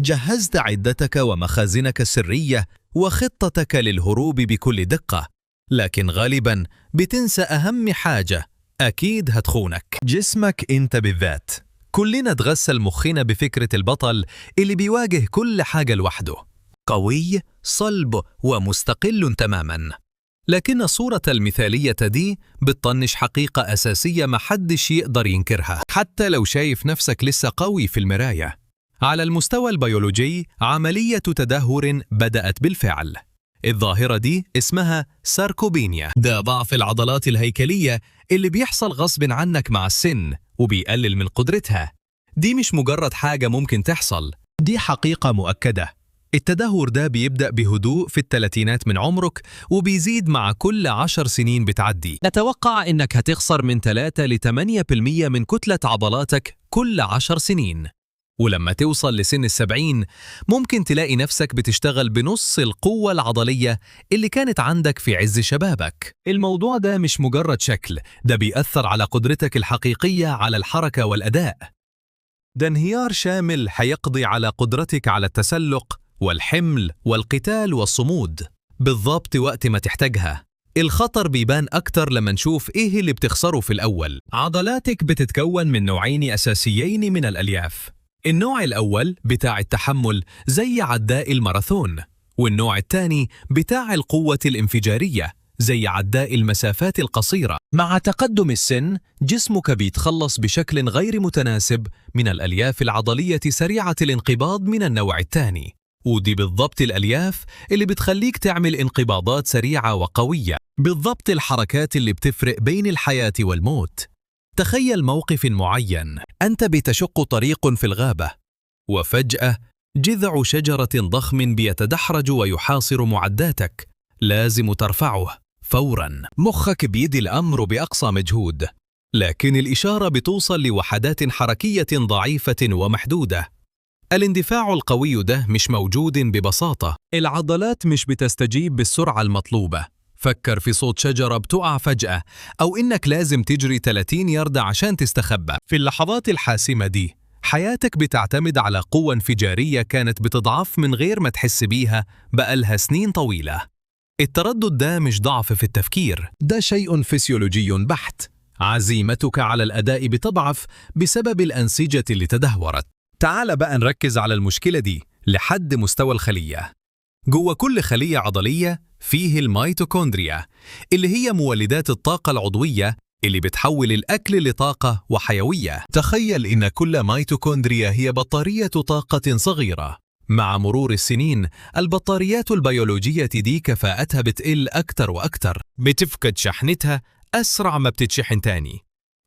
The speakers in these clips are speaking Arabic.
جهزت عدتك ومخازنك السرية وخطتك للهروب بكل دقة، لكن غالباً بتنسى أهم حاجة أكيد هتخونك: جسمك أنت بالذات. كلنا تغسل مخنا بفكرة البطل اللي بيواجه كل حاجة لوحده، قوي صلب ومستقل تماماً. لكن الصورة المثالية دي بتطنش حقيقة أساسية محدش يقدر ينكرها حتى لو شايف نفسك لسه قوي في المراية. على المستوى البيولوجي، عملية تدهور بدأت بالفعل. الظاهرة دي اسمها ساركوبينيا، ده ضعف العضلات الهيكلية اللي بيحصل غصب عنك مع السن وبيقلل من قدرتها. دي مش مجرد حاجة ممكن تحصل، دي حقيقة مؤكدة. التدهور ده بيبدأ بهدوء في الثلاثينات من عمرك وبيزيد مع كل 10 سنين بتعدي. نتوقع إنك هتخسر من 3 ل 8% من كتلة عضلاتك كل 10 سنين، ولما توصل لسن 70 ممكن تلاقي نفسك بتشتغل بنص القوة العضلية اللي كانت عندك في عز شبابك. الموضوع ده مش مجرد شكل، ده بيأثر على قدرتك الحقيقية على الحركة والأداء. ده انهيار شامل هيقضي على قدرتك على التسلق والحمل والقتال والصمود بالضبط وقت ما تحتاجها. الخطر بيبان أكتر لما نشوف إيه اللي بتخسره في الأول. عضلاتك بتتكون من نوعين أساسيين من الألياف. النوع الأول بتاع التحمل زي عداء الماراثون، والنوع الثاني بتاع القوة الانفجارية زي عداء المسافات القصيرة. مع تقدم السن جسمك بيتخلص بشكل غير متناسب من الألياف العضلية سريعة الانقباض من النوع الثاني، ودي بالضبط الألياف اللي بتخليك تعمل انقباضات سريعة وقوية، بالضبط الحركات اللي بتفرق بين الحياة والموت. تخيل موقف معين، أنت بتشق طريق في الغابة وفجأة جذع شجرة ضخم بيتدحرج ويحاصر معداتك، لازم ترفعه فوراً. مخك بيدي الأمر بأقصى مجهود، لكن الإشارة بتوصل لوحدات حركية ضعيفة ومحدودة. الاندفاع القوي ده مش موجود ببساطة، العضلات مش بتستجيب بالسرعة المطلوبة. فكر في صوت شجرة بتقع فجأة، أو إنك لازم تجري 30 ياردة عشان تستخبى. في اللحظات الحاسمة دي حياتك بتعتمد على قوة انفجارية كانت بتضعف من غير ما تحس بيها بقالها سنين طويلة. التردد ده مش ضعف في التفكير، ده شيء فسيولوجي بحت. عزيمتك على الأداء بتضعف بسبب الأنسجة اللي تدهورت. تعال بقى نركز على المشكلة دي لحد مستوى الخلية. جوه كل خلية عضلية فيه الميتوكوندريا اللي هي مولدات الطاقة العضوية اللي بتحول الأكل لطاقة وحيوية. تخيل إن كل ميتوكوندريا هي بطارية طاقة صغيرة. مع مرور السنين البطاريات البيولوجية دي كفاءتها بتقل أكتر وأكتر، بتفقد شحنتها أسرع ما بتتشحن تاني.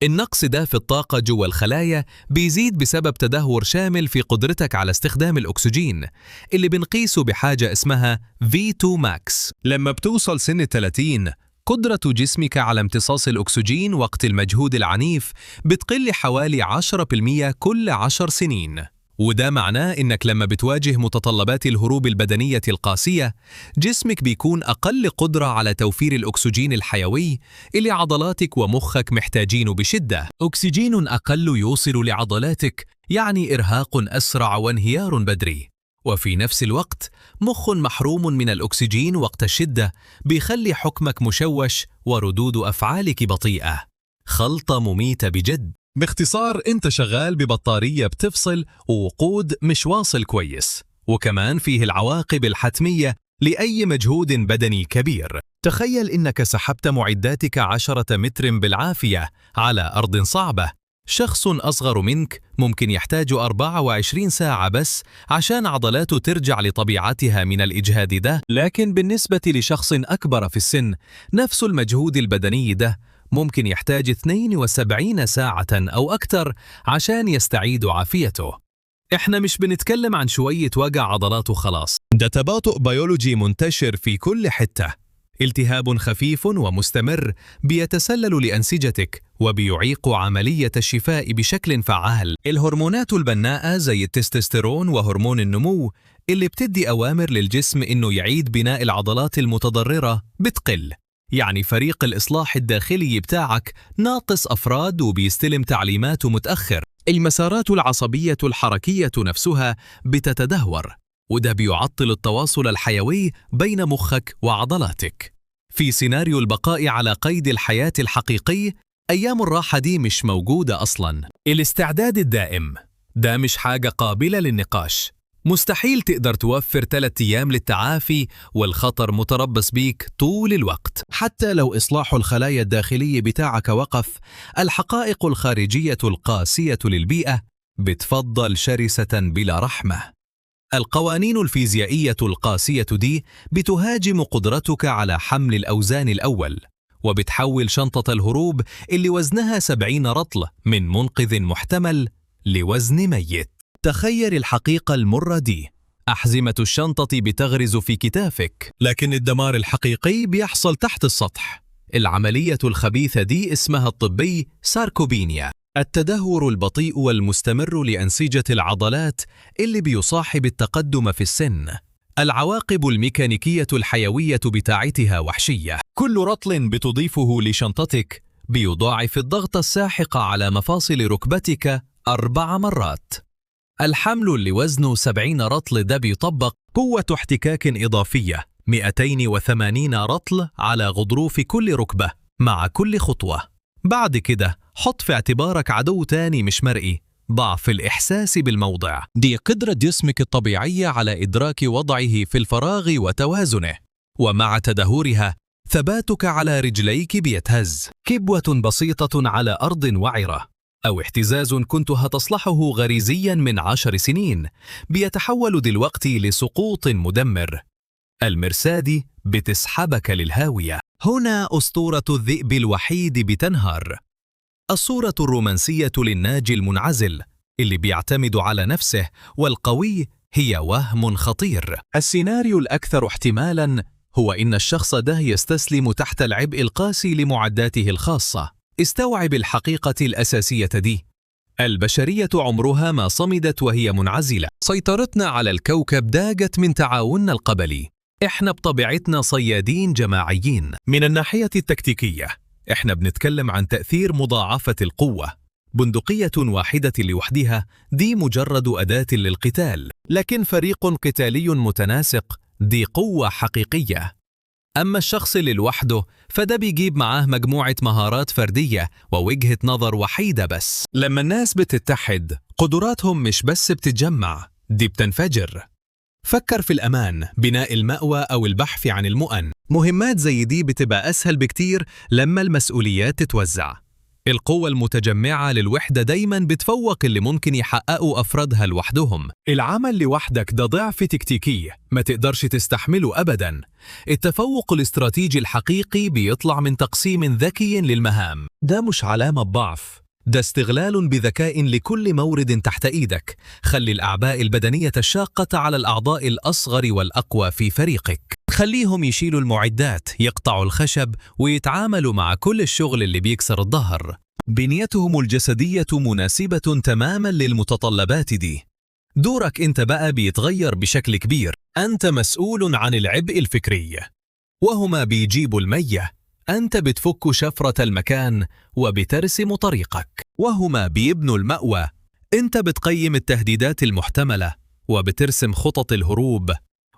النقص ده في الطاقة جوا الخلايا بيزيد بسبب تدهور شامل في قدرتك على استخدام الأكسجين اللي بنقيسه بحاجة اسمها V2 Max. لما بتوصل سن 30 قدرة جسمك على امتصاص الأكسجين وقت المجهود العنيف بتقل حوالي 10% كل 10 سنين، وده معناه إنك لما بتواجه متطلبات الهروب البدنية القاسية جسمك بيكون أقل قدرة على توفير الأكسجين الحيوي اللي عضلاتك ومخك محتاجينه بشدة. أكسجين أقل يوصل لعضلاتك يعني إرهاق أسرع وانهيار بدري، وفي نفس الوقت مخ محروم من الأكسجين وقت الشدة بيخلي حكمك مشوش وردود أفعالك بطيئة. خلطة مميتة بجد. باختصار انت شغال ببطارية بتفصل ووقود مش واصل كويس، وكمان فيه العواقب الحتمية لأي مجهود بدني كبير. تخيل إنك سحبت معداتك 10 متر بالعافية على أرض صعبة. شخص أصغر منك ممكن يحتاج 24 ساعة بس عشان عضلاته ترجع لطبيعتها من الإجهاد ده، لكن بالنسبة لشخص أكبر في السن نفس المجهود البدني ده ممكن يحتاج 72 ساعة أو أكثر عشان يستعيد عافيته. إحنا مش بنتكلم عن شوية وجع عضلات وخلاص، ده تباطؤ بيولوجي منتشر في كل حتة. التهاب خفيف ومستمر بيتسلل لأنسجتك وبيعيق عملية الشفاء بشكل فعال. الهرمونات البناءة زي التستوستيرون وهرمون النمو اللي بتدي أوامر للجسم إنه يعيد بناء العضلات المتضررة بتقل. يعني فريق الإصلاح الداخلي بتاعك ناقص أفراد وبيستلم تعليماته متأخر. المسارات العصبية الحركية نفسها بتتدهور، وده بيعطل التواصل الحيوي بين مخك وعضلاتك. في سيناريو البقاء على قيد الحياة الحقيقي، أيام الراحة دي مش موجودة أصلاً. الاستعداد الدائم ده مش حاجة قابلة للنقاش. مستحيل تقدر توفر 3 أيام للتعافي والخطر متربص بيك طول الوقت. حتى لو إصلاح الخلايا الداخلية بتاعك وقف، الحقائق الخارجية القاسية للبيئة بتفضل شرسة بلا رحمة. القوانين الفيزيائية القاسية دي بتهاجم قدرتك على حمل الأوزان الأول، وبتحول شنطة الهروب اللي وزنها 70 رطل من منقذ محتمل لوزن ميت. تخيل الحقيقة المرة دي، أحزمة الشنطة بتغرز في كتافك، لكن الدمار الحقيقي بيحصل تحت السطح. العملية الخبيثة دي اسمها الطبي ساركوبينيا، التدهور البطيء والمستمر لأنسجة العضلات اللي بيصاحب التقدم في السن. العواقب الميكانيكية الحيوية بتاعتها وحشية. كل رطل بتضيفه لشنطتك بيضاعف الضغط الساحق على مفاصل ركبتك 4 مرات. الحمل اللي وزنه 70 رطل ده بيطبق قوة احتكاك إضافية 280 رطل على غضروف كل ركبة مع كل خطوة. بعد كده حط في اعتبارك عدو تاني مش مرئي، ضعف الإحساس بالموضع. دي قدرة جسمك الطبيعية على إدراك وضعه في الفراغ وتوازنه، ومع تدهورها ثباتك على رجليك بيتهز. كبوة بسيطة على أرض وعرة أو اهتزاز كنت هتصلحه غريزيا من 10 سنين بيتحول دلوقتي لسقوط مدمر. المرسادي بتسحبك للهاوية. هنا أسطورة الذئب الوحيد بتنهار. الصورة الرومانسية للناجي المنعزل اللي بيعتمد على نفسه والقوي هي وهم خطير. السيناريو الأكثر احتمالاً هو إن الشخص ده يستسلم تحت العبء القاسي لمعداته الخاصة. استوعب الحقيقة الأساسية دي، البشرية عمرها ما صمدت وهي منعزلة. سيطرتنا على الكوكب داجت من تعاوننا القبلي. إحنا بطبيعتنا صيادين جماعيين. من الناحية التكتيكية إحنا بنتكلم عن تأثير مضاعفة القوة. بندقية واحدة لوحدها دي مجرد أداة للقتال، لكن فريق قتالي متناسق دي قوة حقيقية. أما الشخص اللي لوحده فده بيجيب معاه مجموعة مهارات فردية ووجهة نظر وحيدة بس. لما الناس بتتحد قدراتهم مش بس بتتجمع، دي بتنفجر. فكر في الأمان، بناء المأوى أو البحث عن المؤن. مهمات زي دي بتبقى أسهل بكتير لما المسؤوليات تتوزع. القوة المتجمعة للوحدة دايما بتفوق اللي ممكن يحققوا أفرادها لوحدهم. العمل لوحدك ده ضعف تكتيكي ما تقدرش تستحمله أبدا. التفوق الاستراتيجي الحقيقي بيطلع من تقسيم ذكي للمهام. ده مش علامة ضعف، ده استغلال بذكاء لكل مورد تحت إيدك. خلي الأعباء البدنية الشاقة على الأعضاء الأصغر والأقوى في فريقك. خليهم يشيلوا المعدات، يقطعوا الخشب، ويتعاملوا مع كل الشغل اللي بيكسر الظهر. بنيتهم الجسدية مناسبة تماما للمتطلبات دي. دورك انت بقى بيتغير بشكل كبير. أنت مسؤول عن العبء الفكري، وهما بيجيبوا المية. أنت بتفك شفرة المكان وبترسم طريقك، وهما بيبنوا المأوى. أنت بتقيم التهديدات المحتملة وبترسم خطط الهروب،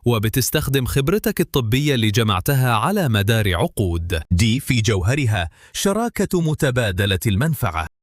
وبتستخدم خبرتك الطبية اللي جمعتها على مدار عقود. دي في جوهرها شراكة متبادلة المنفعة.